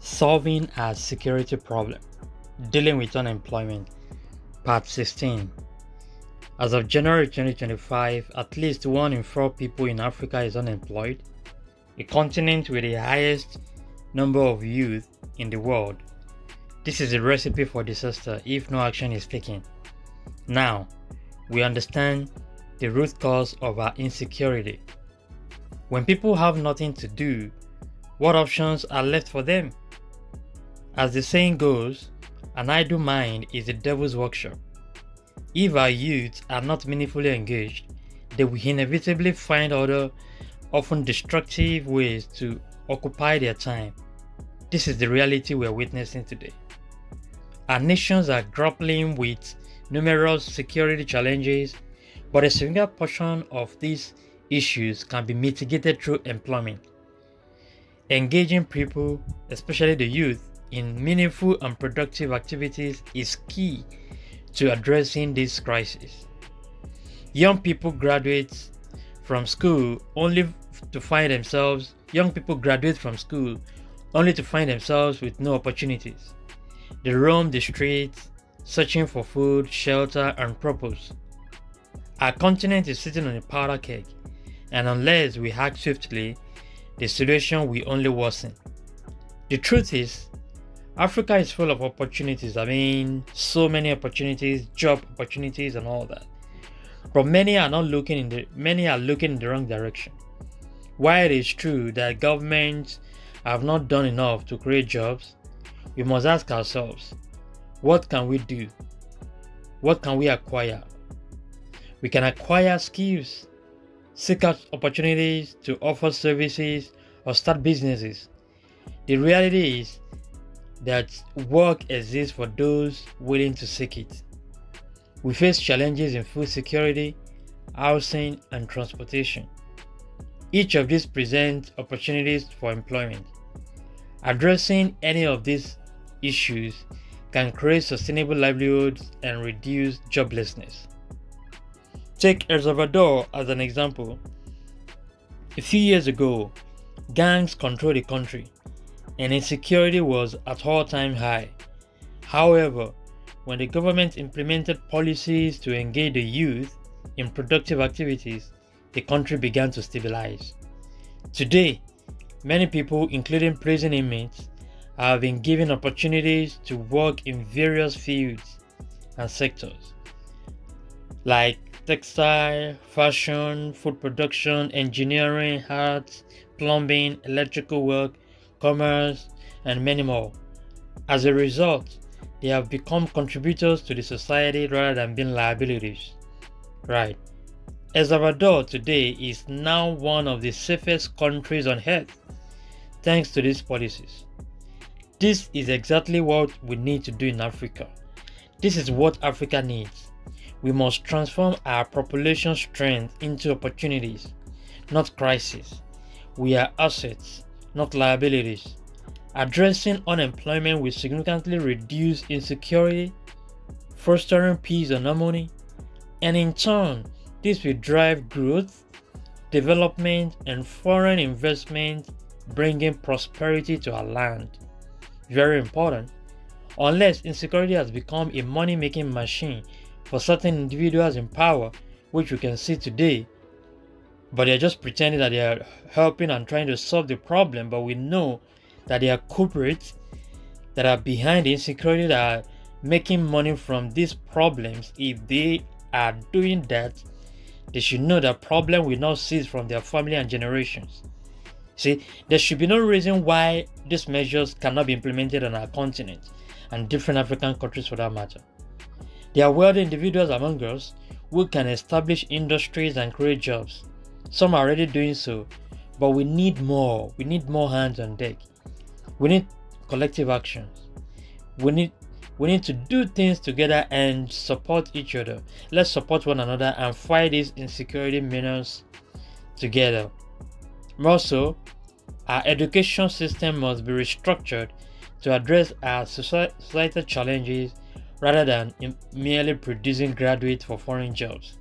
Solving a security problem. Dealing with unemployment. Part 16. As of January 2025, at least 1 in 4 people in Africa is unemployed, a continent with the highest number of youth in the world. This is a recipe for disaster if no action is taken. Now, we understand the root cause of our insecurity. When people have nothing to do, what options are left for them? As the saying goes, an idle mind is the devil's workshop. If our youth are not meaningfully engaged, they will inevitably find other, often destructive ways to occupy their time. This is the reality we are witnessing today. Our nations are grappling with numerous security challenges, but a significant portion of these issues can be mitigated through employment. Engaging people, especially the youth, in meaningful and productive activities is key to addressing this crisis. Young people graduate from school only to find themselves with no opportunities. They roam the streets searching for food, shelter, and purpose. Our continent is sitting on a powder keg, and unless we act swiftly, the situation will only worsen. The truth is, Africa is full of opportunities. So many opportunities, job opportunities, and all that. But many are looking in the wrong direction. While it is true that governments have not done enough to create jobs, we must ask ourselves, what can we do? What can we acquire? We can acquire skills, seek out opportunities to offer services or start businesses. The reality is that work exists for those willing to seek it. We face challenges in food security, housing, and transportation. Each of these presents opportunities for employment. Addressing any of these issues can create sustainable livelihoods and reduce joblessness. Take El Salvador as an example. A few years ago, gangs controlled the country, and insecurity was at all-time high. However, when the government implemented policies to engage the youth in productive activities, the country began to stabilize. Today, many people, including prison inmates, have been given opportunities to work in various fields and sectors, like textile, fashion, food production, engineering, arts, plumbing, electrical work, commerce, and many more. As a result, they have become contributors to the society rather than being liabilities. Right. El Salvador today is now one of the safest countries on earth thanks to these policies. This is exactly what we need to do in Africa. This is what Africa needs. We must transform our population strength into opportunities, not crises. We are assets, not liabilities. Addressing unemployment will significantly reduce insecurity, fostering peace and harmony, and in turn, this will drive growth, development, and foreign investment, bringing prosperity to our land. Very important. Unless insecurity has become a money-making machine for certain individuals in power, which we can see today, but they're just pretending that they are helping and trying to solve the problem, but we know that they are culprits that are behind the insecurity that are making money from these problems. If they are doing that, they should know that problem will not cease from their family and generations. See, there should be no reason why these measures cannot be implemented on our continent and different African countries for that matter. There are wealthy individuals among us who can establish industries and create jobs. Some are already doing so, but we need more. We need more hands on deck. We need collective actions. We need to do things together and support each other. Let's support one another and fight these insecurity menace together. Also, our education system must be restructured to address our societal challenges rather than merely producing graduates for foreign jobs.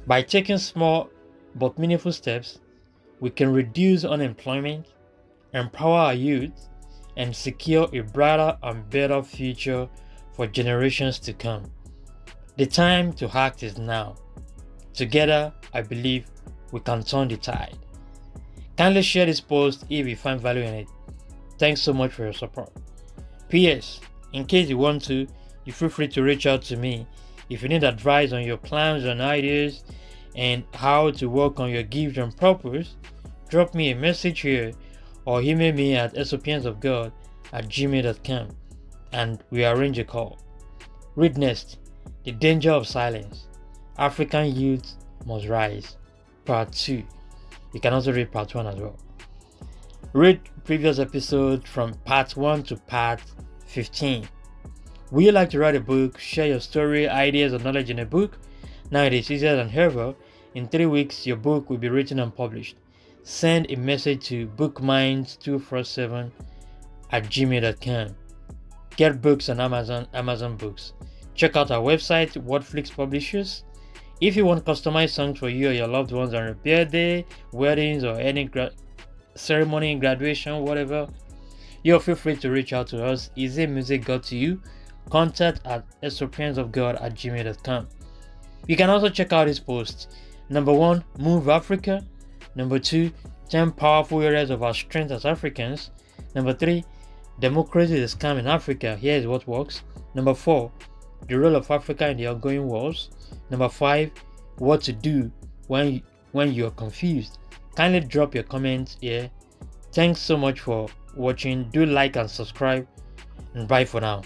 By taking small but meaningful steps, we can reduce unemployment, empower our youth, and secure a brighter and better future for generations to come. The time to act is now. Together, I believe we can turn the tide. Kindly share this post if you find value in it. Thanks so much for your support. P.S. In case you want to, you feel free to reach out to me if you need advice on your plans and ideas and how to work on your gift and purpose. Drop me a message here or email me at sopiansofgod@gmail.com and we arrange a call. Read next: The Danger of Silence. African Youth Must Rise. Part 2. You can also read Part 1 as well. Read previous episodes from Part 1 to Part 15. Would you like to write a book, share your story, ideas, or knowledge in a book? Now it is easier than ever. In 3 weeks, your book will be written and published. Send a message to bookminds247@gmail.com. Get books on Amazon Books. Check out our website, Wordflix Publishers. If you want customized songs for you or your loved ones on your birthday, weddings, or any ceremony, graduation, whatever, you feel free to reach out to us. Is it music got to you? Contact at sopiansofgod@gmail.com. You can also check out his posts. Number 1, Move Africa. Number 2, 10 powerful areas of our strength as Africans. Number 3, Democracy is a scam in Africa. Here is what works. Number 4, the role of Africa in the ongoing wars. Number 5, what to do when you are confused. Kindly drop your comments here. Thanks so much for watching. Do like and subscribe, and bye for now.